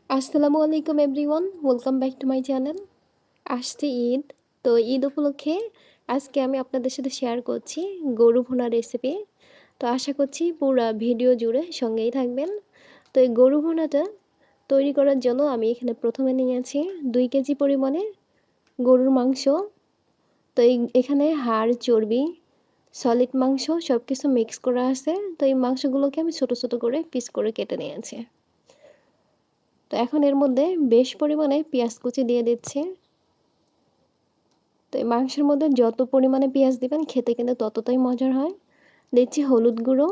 আসসালামু আলাইকুম everyone, welcome back to my channel. আসছে ঈদ। তো ঈদ উপলক্ষে আজকে আমি আপনাদের সাথে শেয়ার করছি গরু ভুনা রেসিপি। তো আশা করছি পুরো ভিডিও জুড়ে সঙ্গেই থাকবেন। তো এই গরু ভুনাটা তৈরি করার জন্য আমি এখানে প্রথমে নিয়েছি 2 কেজি পরিমাণে গরুর মাংস। তো এখানে হাড়, চর্বি, সলিড মাংস সব কিছু মিক্স করা আছে। তো এই মাংসগুলোকে আমি ছোট ছোট করে পিস করে কেটে নিয়েছি। তো এখন এর মধ্যে বেশ পরিমাণে পেঁয়াজ কুচি দিয়ে দিচ্ছি। তো এই মাংসের মধ্যে যত পরিমাণে পেঁয়াজ দিবেন খেতে কিন্তু ততটাই মজার হয়। দিচ্ছি হলুদ গুঁড়ো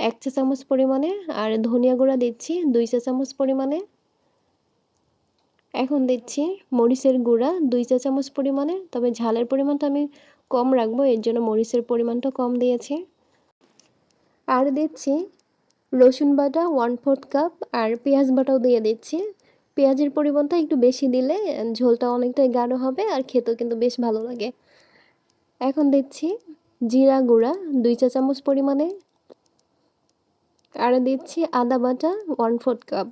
1 চা চামচ পরিমাণে, আর ধনিয়া গুঁড়া দিচ্ছি 2 চা চামচ পরিমাণে। এখন দিচ্ছি মরিচের গুঁড়া 2 চা চামচ পরিমাণে, তবে ঝালের পরিমাণটা আমি কম রাখবো, এর জন্য মরিচের পরিমাণটা কম দিয়েছি। আর দিচ্ছি রসুন বাটা 1/4 কাপ, আর পেঁয়াজ বাটাও দিয়ে দিচ্ছি। পেঁয়াজের পরিমাণটা একটু বেশি দিলে ঝোলটা অনেকটাই গাঢ় হবে আর খেতেও কিন্তু বেশ ভালো লাগে। এখন দিচ্ছি জিরা গুঁড়া 2 চা চামচ পরিমাণে, আর দিচ্ছি আদা বাটা 1/4 কাপ।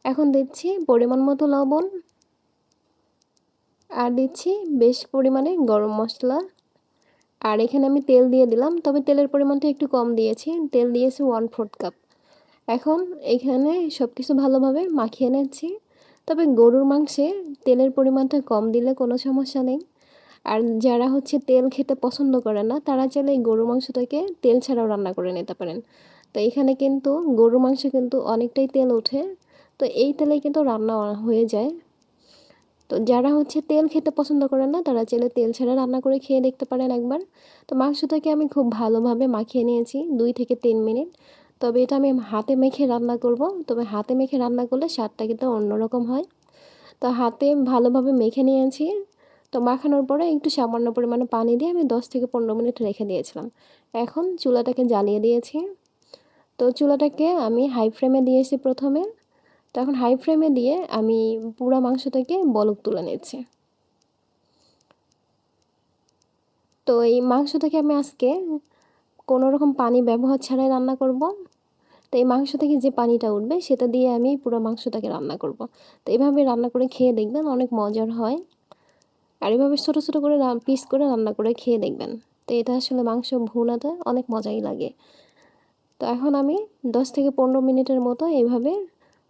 এখন দিচ্ছি পরিমাণ মতো লবণ, আর দিচ্ছি বেশ পরিমাণে গরম মশলা। আর এখানে আমি তেল দিয়ে দিলাম, তবে তেলের পরিমাণটা একটু কম দিয়েছি, তেল দিয়েছি 1/4 কাপ। এখন এখানে সব কিছু ভালোভাবে মাখিয়ে নিচ্ছি। তবে গরুর মাংসে তেলের পরিমাণটা কম দিলে কোনো সমস্যা নেই। আর যারা তেল খেতে পছন্দ করে না তারা চাইলে এই গরুর মাংসটাকে তেল ছাড়াও রান্না করে নিতে পারেন। তো এখানে কিন্তু গরুর মাংস কিন্তু অনেকটাই তেল ওঠে, তো এই তেলেই কিন্তু রান্না হয়ে যায়। তো যারা তেল খেতে পছন্দ করেন না তারা চাইলে তেল ছাড়া রান্না করে খেয়ে দেখতে পারেন একবার। তো মাংসটাকে আমি খুব ভালোভাবে মাখিয়ে নিয়েছি 2 থেকে 3 মিনিট। তবে এটা আমি হাতে মেখে রান্না করব, তবে হাতে মেখে রান্না করলে স্বাদটা কিন্তু অন্যরকম হয়। তো হাতে ভালোভাবে মেখে নিয়েছি। তো মাখানোর পরে একটু সামান্য পরিমাণে পানি দিয়ে আমি 10 থেকে 15 মিনিট রেখে দিয়েছিলাম। এখন চুলাটাকে জ্বালিয়ে দিয়েছি। তো চুলাটাকে আমি হাই ফ্লেমে দিয়েছি প্রথমে। তো এখন হাই ফ্লেমে দিয়ে আমি পুরা মাংসটাকে বলক তুলে নিচ্ছি। তো এই মাংসটাকে আমি আজকে কোনো রকম পানি ব্যবহার ছাড়াই রান্না করব। তো এই মাংস থেকে যে পানিটা উঠবে সেটা দিয়ে আমি পুরো মাংসটাকে রান্না করব। তো এভাবে রান্না করে খেয়ে দেখবেন, অনেক মজার হয়। আর এভাবে ছোটো ছোটো করে পিস করে রান্না করে খেয়ে দেখবেন। তো এটা আসলে মাংস ভুনাতে অনেক মজাই লাগে। তো এখন আমি 10 থেকে 15 মিনিটের মতো এইভাবে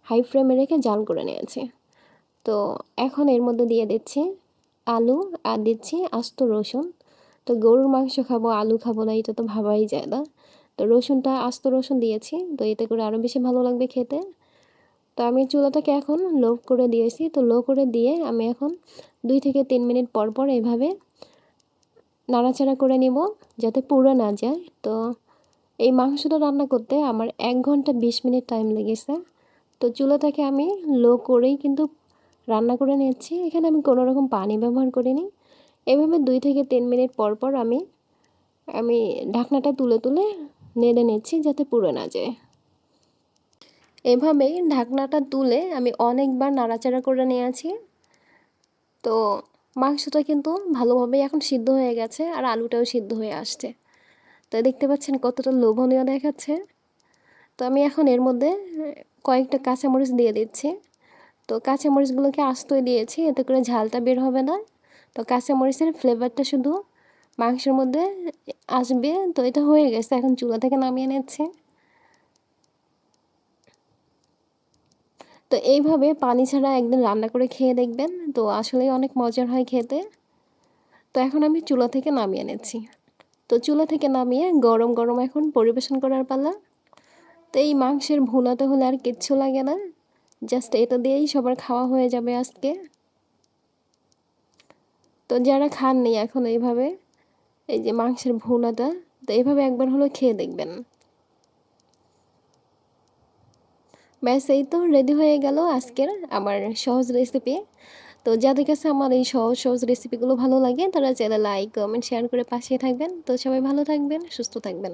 হাই ফ্লেমে রেখে জাল করে নিয়েছি। তো এখন এর মধ্যে দিয়ে দিচ্ছি আলু, আর দিচ্ছি আস্ত রসুন। তো গরুর মাংস খাবো, আলু খাবো না, এটা তো ভাবাই যায় না। তো রসুনটা, আস্ত রসুন দিয়েছি, তো এতে করে আরও বেশি ভালো লাগবে খেতে। তো আমি চুলাটাকে এখন লো করে দিয়েছি। তো লো করে দিয়ে আমি এখন 2 থেকে 3 মিনিট পর পর এভাবে নাড়াচাড়া করে নিব যাতে পুড়ে না যায়। তো এই মাংসটা রান্না করতে আমার 1 ঘন্টা 20 মিনিট টাইম লেগেছে। তো চুলাটাকে আমি লো করেই কিন্তু রান্না করে নিচ্ছি। এখানে আমি কোনো রকম পানি ব্যবহার করিনি। এভাবে 2 থেকে 3 মিনিট পর পর আমি আমি ঢাকনাটা তুলে তুলে নেড়ে নিচ্ছি যাতে পুড়ে না যায়। এভাবেই ঢাকনাটা তুলে আমি অনেকবার নাড়াচাড়া করে নিয়েছি। তো মাংসটা কিন্তু ভালোভাবেই এখন সিদ্ধ হয়ে গেছে, আর আলুটাও সিদ্ধ হয়ে আসছে। তো দেখতে পাচ্ছেন কতটা লোভনীয় দেখাচ্ছে। তো আমি এখন এর মধ্যে কয়েকটা কাঁচামরিচ দিয়ে দিচ্ছি। তো কাঁচামরিচগুলোকে আস্তই দিয়েছি, এতে করে ঝালটা বের হবে না। তো কাঁচামরিচের ফ্লেভারটা শুধু মাংসের মধ্যে আসবে। তো এটা হয়ে গেছে, এখন চুলা থেকে নামিয়ে নিচ্ছি। তো এইভাবে পানি ছাড়া একদিন রান্না করে খেয়ে দেখবেন, তো আসলেই অনেক মজার হয় খেতে। তো এখন আমি চুলা থেকে নামিয়ে নিচ্ছি। তো চুলা থেকে নামিয়ে গরম গরম এখন পরিবেশন করার পালা। তো এই মাংসের ভুনাতে হলে আর কিচ্ছু লাগে না, জাস্ট এটা দিয়েই সবার খাওয়া হয়ে যাবে আজকে। তো যারা খাননি এখন এইভাবে এই যে মাংসের ভুনাটা, তো এইভাবে একবার হলো খেয়ে দেখবেন। ব্যাস, এই তো রেডি হয়ে গেল আজকের আমার সহজ রেসিপি। তো যাদের কাছে আমার এই সহজ সহজ রেসিপিগুলো ভালো লাগে তারা চাইলে লাইক, কমেন্ট, শেয়ার করে পাশে থাকবেন। তো সবাই ভালো থাকবেন, সুস্থ থাকবেন।